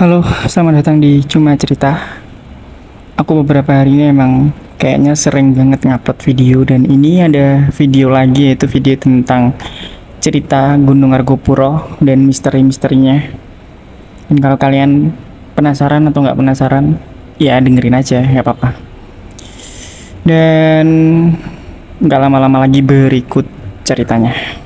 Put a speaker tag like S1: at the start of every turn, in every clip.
S1: Halo, selamat datang di Cuma Cerita. Aku beberapa hari ini emang kayaknya sering banget ngupload video, dan ini ada video lagi, yaitu video tentang cerita Gunung Argopuro dan misteri-misterinya. Dan kalau kalian penasaran atau nggak penasaran, ya dengerin aja, nggak apa-apa. Dan nggak lama-lama lagi berikut ceritanya.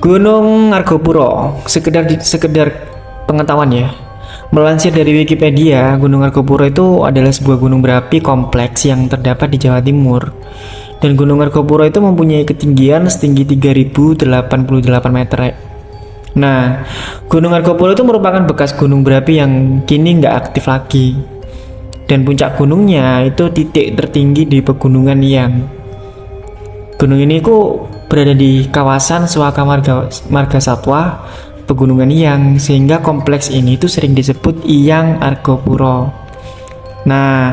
S1: Gunung Argopuro, sekedar pengetahuan ya. Melansir dari Wikipedia, Gunung Argopuro itu adalah sebuah gunung berapi kompleks yang terdapat di Jawa Timur. Dan Gunung Argopuro itu mempunyai ketinggian setinggi 3088 meter. Nah, Gunung Argopuro itu merupakan bekas gunung berapi yang kini nggak aktif lagi. Dan puncak gunungnya itu titik tertinggi di Pegunungan Iyang. Gunung ini berada di kawasan Suaka Marga Satwa, Pegunungan Iyang, sehingga kompleks ini itu sering disebut Iyang Argopuro. Nah,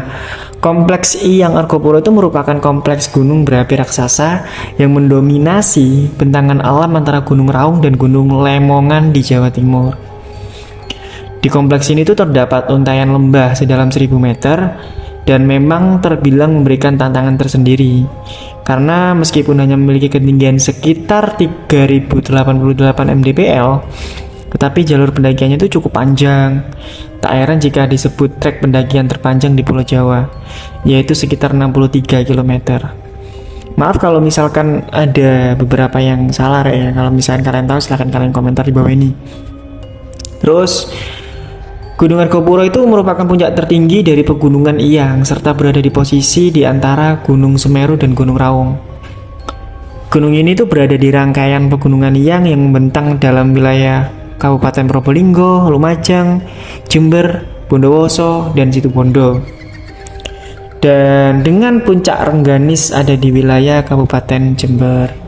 S1: kompleks Iyang Argopuro itu merupakan kompleks gunung berapi raksasa yang mendominasi bentangan alam antara Gunung Raung dan Gunung Lemongan di Jawa Timur. Di kompleks ini tuh terdapat untayan lembah sedalam 1000 meter dan memang terbilang memberikan tantangan tersendiri. Karena meskipun hanya memiliki ketinggian sekitar 3088 mdpl, tetapi jalur pendakiannya itu cukup panjang. Tak heran jika disebut trek pendakian terpanjang di Pulau Jawa, yaitu sekitar 63 km. Maaf kalau misalkan ada beberapa yang salah ya. Kalau misalkan kalian tahu, silahkan kalian komentar di bawah ini. Terus, Gunung Argopuro itu merupakan puncak tertinggi dari Pegunungan Iyang serta berada di posisi di antara Gunung Semeru dan Gunung Raung. Gunung ini tuh berada di rangkaian Pegunungan Iyang yang membentang dalam wilayah Kabupaten Probolinggo, Lumajang, Jember, Bondowoso, dan Situbondo. Dan dengan puncak Rengganis ada di wilayah Kabupaten Jember.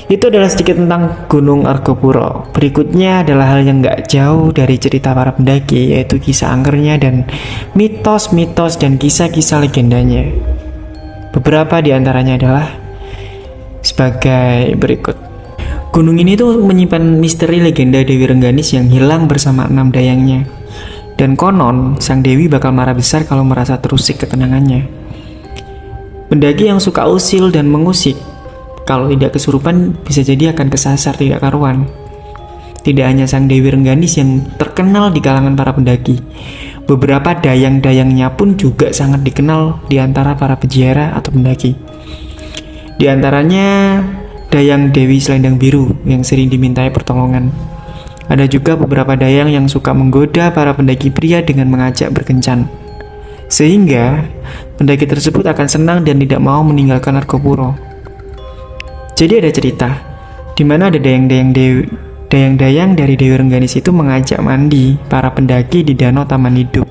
S1: Itu adalah sedikit tentang Gunung Argopuro. Berikutnya adalah hal yang gak jauh dari cerita para pendaki, yaitu kisah angkernya dan mitos-mitos dan kisah-kisah legendanya. Beberapa di antaranya adalah sebagai berikut. Gunung ini tuh menyimpan misteri legenda Dewi Rengganis yang hilang bersama 6 dayangnya. Dan konon, sang Dewi bakal marah besar kalau merasa terusik ketenangannya. Pendaki yang suka usil dan mengusik, kalau tidak kesurupan, bisa jadi akan kesasar tidak karuan. Tidak hanya sang Dewi Rengganis yang terkenal di kalangan para pendaki, beberapa dayang-dayangnya pun juga sangat dikenal di antara para peziarah atau pendaki. Di antaranya, dayang Dewi Selendang Biru yang sering dimintai pertolongan. Ada juga beberapa dayang yang suka menggoda para pendaki pria dengan mengajak berkencan, sehingga pendaki tersebut akan senang dan tidak mau meninggalkan Argopuro. Jadi ada cerita di mana ada dayang-dayang dari Dewi Rengganis itu mengajak mandi para pendaki di danau Taman Hidup.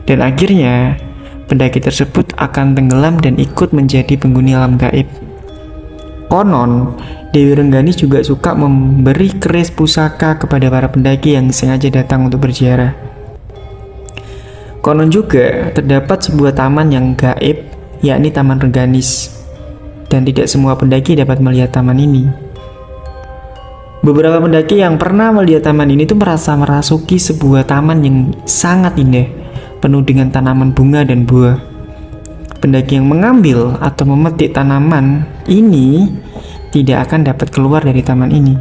S1: Dan akhirnya pendaki tersebut akan tenggelam dan ikut menjadi penghuni alam gaib. Konon, Dewi Rengganis juga suka memberi keris pusaka kepada para pendaki yang sengaja datang untuk berziarah. Konon juga terdapat sebuah taman yang gaib, yakni Taman Rengganis. Dan tidak semua pendaki dapat melihat taman ini. Beberapa pendaki yang pernah melihat taman ini tuh merasa merasuki sebuah taman yang sangat indah, penuh dengan tanaman bunga dan buah. Pendaki yang mengambil atau memetik tanaman ini tidak akan dapat keluar dari taman ini.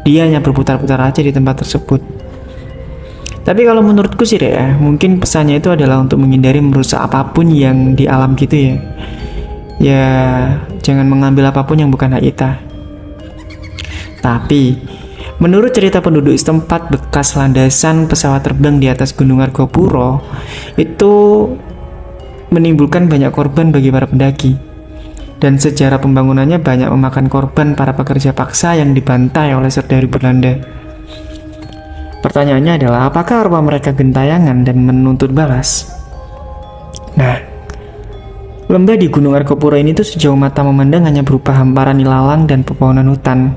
S1: Dia hanya berputar-putar aja di tempat tersebut. Tapi kalau menurutku sih ya, mungkin pesannya itu adalah untuk menghindari merusak apapun yang di alam gitu ya. Ya, jangan mengambil apapun yang bukan hak kita. Tapi, menurut cerita penduduk setempat, bekas landasan pesawat terbang di atas Gunung Argopuro itu menimbulkan banyak korban bagi para pendaki. Dan sejarah pembangunannya banyak memakan korban para pekerja paksa yang dibantai oleh serdadu Belanda. Pertanyaannya adalah, apakah arwah mereka gentayangan dan menuntut balas? Nah, lembah di Gunung Argopuro ini tuh sejauh mata memandang hanya berupa hamparan ilalang dan pepohonan hutan.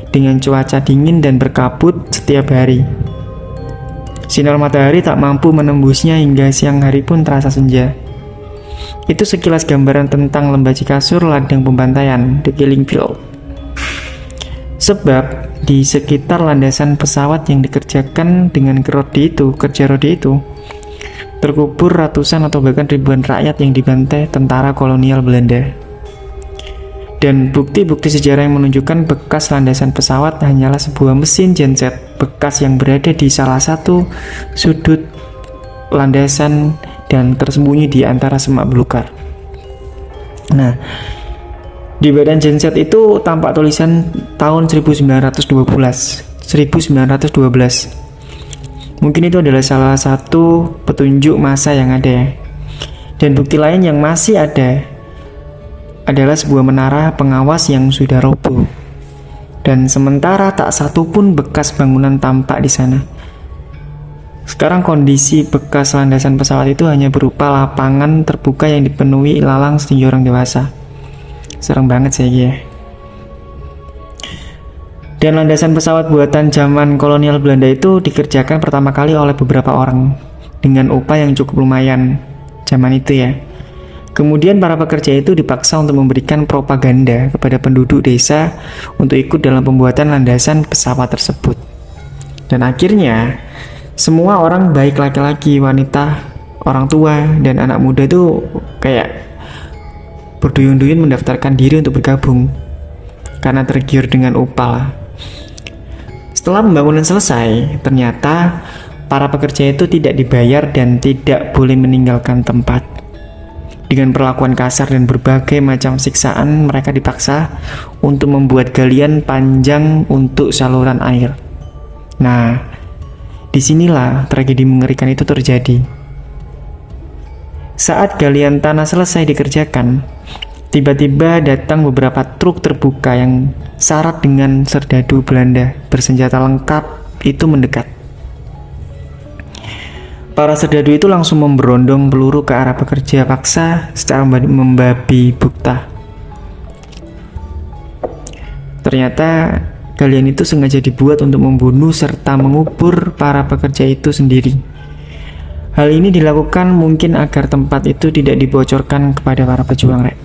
S1: dengan cuaca dingin dan berkabut setiap hari. Sinar matahari tak mampu menembusnya hingga siang hari pun terasa senja. Itu sekilas gambaran tentang lembah Cikasur, ladang pembantaian, The Killing Field. Sebab di sekitar landasan pesawat yang dikerjakan dengan kerja rodi itu, terkubur ratusan atau bahkan ribuan rakyat yang dibantai tentara kolonial Belanda. Dan bukti-bukti sejarah yang menunjukkan bekas landasan pesawat hanyalah sebuah mesin genset bekas yang berada di salah satu sudut landasan dan tersembunyi di antara semak belukar. Nah, di badan genset itu tampak tulisan tahun 1912. Mungkin itu adalah salah satu petunjuk masa yang ada. Dan bukti lain yang masih ada adalah sebuah menara pengawas yang sudah roboh. Dan sementara tak satu pun bekas bangunan tampak di sana. Sekarang kondisi bekas landasan pesawat itu hanya berupa lapangan terbuka yang dipenuhi ilalang setinggi orang dewasa. Serem banget sih ya. Dan landasan pesawat buatan zaman kolonial Belanda itu dikerjakan pertama kali oleh beberapa orang dengan upah yang cukup lumayan zaman itu ya. Kemudian para pekerja itu dipaksa untuk memberikan propaganda kepada penduduk desa untuk ikut dalam pembuatan landasan pesawat tersebut. Dan akhirnya semua orang baik laki-laki, wanita, orang tua, dan anak muda itu kayak berduyun-duyun mendaftarkan diri untuk bergabung karena tergiur dengan upah lah. Setelah pembangunan selesai, ternyata para pekerja itu tidak dibayar dan tidak boleh meninggalkan tempat. Dengan perlakuan kasar dan berbagai macam siksaan, mereka dipaksa untuk membuat galian panjang untuk saluran air. Nah, disinilah tragedi mengerikan itu terjadi. Saat galian tanah selesai dikerjakan, tiba-tiba datang beberapa truk terbuka yang syarat dengan serdadu Belanda bersenjata lengkap itu mendekat. Para serdadu itu langsung memberondong peluru ke arah pekerja paksa secara membabi buta. Ternyata galian itu sengaja dibuat untuk membunuh serta mengubur para pekerja itu sendiri. Hal ini dilakukan mungkin agar tempat itu tidak dibocorkan kepada para pejuang rek.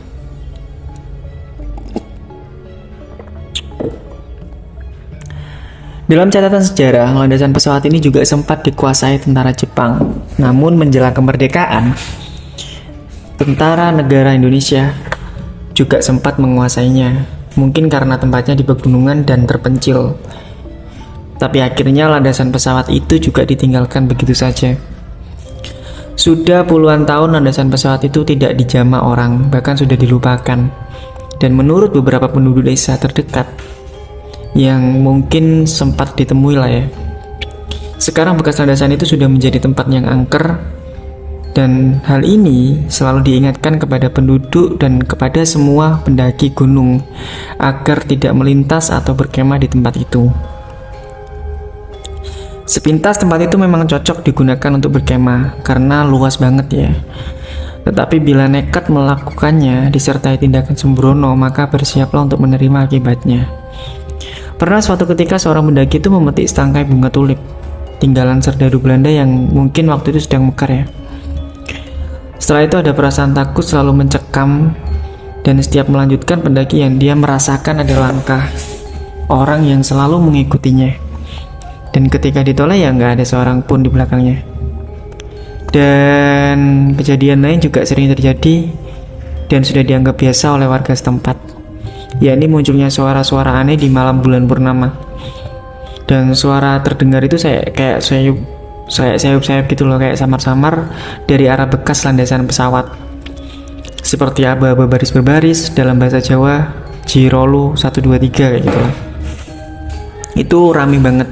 S1: Dalam catatan sejarah, landasan pesawat ini juga sempat dikuasai tentara Jepang. Namun menjelang kemerdekaan, tentara negara Indonesia juga sempat menguasainya. Mungkin karena tempatnya di pegunungan dan terpencil. Tapi akhirnya landasan pesawat itu juga ditinggalkan begitu saja. Sudah puluhan tahun landasan pesawat itu tidak dijamah orang, bahkan sudah dilupakan. Dan menurut beberapa penduduk desa terdekat, yang mungkin sempat ditemui lah ya, sekarang bekas landasan itu sudah menjadi tempat yang angker. Dan hal ini selalu diingatkan kepada penduduk dan kepada semua pendaki gunung agar tidak melintas atau berkemah di tempat itu. Sepintas tempat itu memang cocok digunakan untuk berkemah karena luas banget ya. Tetapi bila nekat melakukannya disertai tindakan sembrono, maka bersiaplah untuk menerima akibatnya. Pernah suatu ketika seorang pendaki itu memetik setangkai bunga tulip, tinggalan serdadu Belanda yang mungkin waktu itu sedang mekar ya. Setelah itu ada perasaan takut selalu mencekam, dan setiap melanjutkan pendakian dia merasakan ada langkah orang yang selalu mengikutinya. Dan ketika ditoleh ya nggak ada seorang pun di belakangnya. Dan kejadian lain juga sering terjadi dan sudah dianggap biasa oleh warga setempat, yakni munculnya suara-suara aneh di malam bulan purnama. Dan suara terdengar itu kayak sayup-sayup gitu loh, kayak samar-samar dari arah bekas landasan pesawat. Seperti aba-aba baris berbaris, dalam bahasa Jawa Jirolu 1 2 3 kayak gitu lah. Itu rame banget.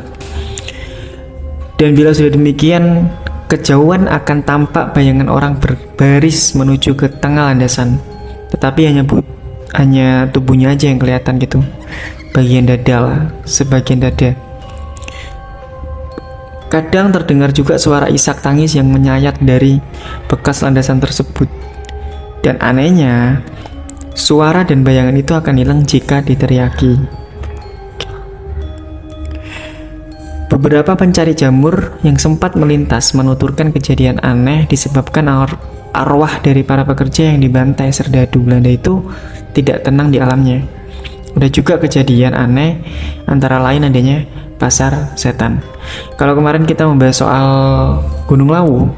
S1: Dan bila sudah demikian, kejauhan akan tampak bayangan orang berbaris menuju ke tengah landasan. Tetapi hanya tubuhnya aja yang kelihatan gitu, bagian dada lah, sebagian dada. Kadang terdengar juga suara isak tangis yang menyayat dari bekas landasan tersebut. Dan anehnya, suara dan bayangan itu akan hilang jika diteriaki. Beberapa pencari jamur yang sempat melintas menuturkan kejadian aneh disebabkan arwah dari para pekerja yang dibantai serdadu Belanda itu tidak tenang di alamnya. Ada juga kejadian aneh antara lain adanya pasar setan. Kalau kemarin kita membahas soal Gunung Lawu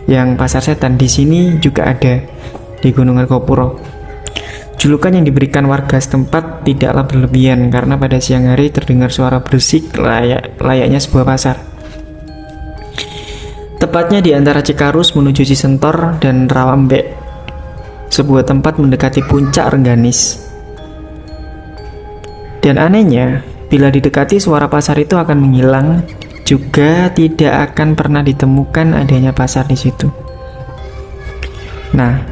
S1: yang pasar setan, di sini juga ada di Gunung Argopuro. Julukan yang diberikan warga setempat tidaklah berlebihan karena pada siang hari terdengar suara berisik layaknya sebuah pasar. Tepatnya di antara Cikarus menuju Cisentor dan Rawambek, sebuah tempat mendekati puncak Rengganis. Dan anehnya, bila didekati suara pasar itu akan menghilang, juga tidak akan pernah ditemukan adanya pasar di situ. Nah,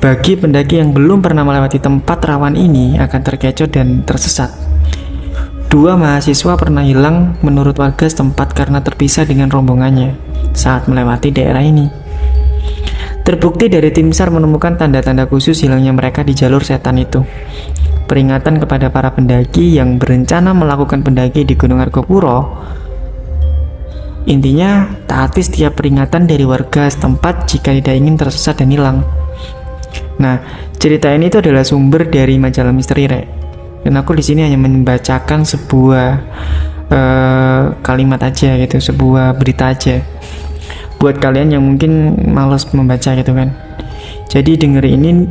S1: bagi pendaki yang belum pernah melewati tempat rawan ini akan terkecoh dan tersesat. 2 mahasiswa pernah hilang menurut warga setempat karena terpisah dengan rombongannya saat melewati daerah ini. Terbukti dari tim SAR menemukan tanda-tanda khusus hilangnya mereka di jalur setan itu. Peringatan kepada para pendaki yang berencana melakukan pendaki di Gunung Argopuro. Intinya, taati setiap peringatan dari warga setempat jika tidak ingin tersesat dan hilang. Nah, cerita ini itu adalah sumber dari majalah Misteri Rek. Dan aku di sini hanya membacakan sebuah kalimat aja gitu, sebuah berita aja. Buat kalian yang mungkin malas membaca gitu kan. Jadi dengerin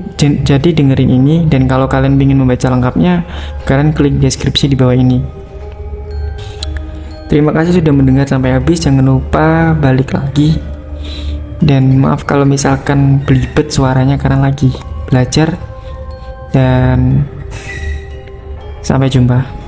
S1: ini dan kalau kalian ingin membaca lengkapnya, kalian klik deskripsi di bawah ini. Terima kasih sudah mendengar sampai habis. Jangan lupa balik lagi. Dan maaf kalau misalkan belibet suaranya karena lagi belajar. Dan sampai jumpa.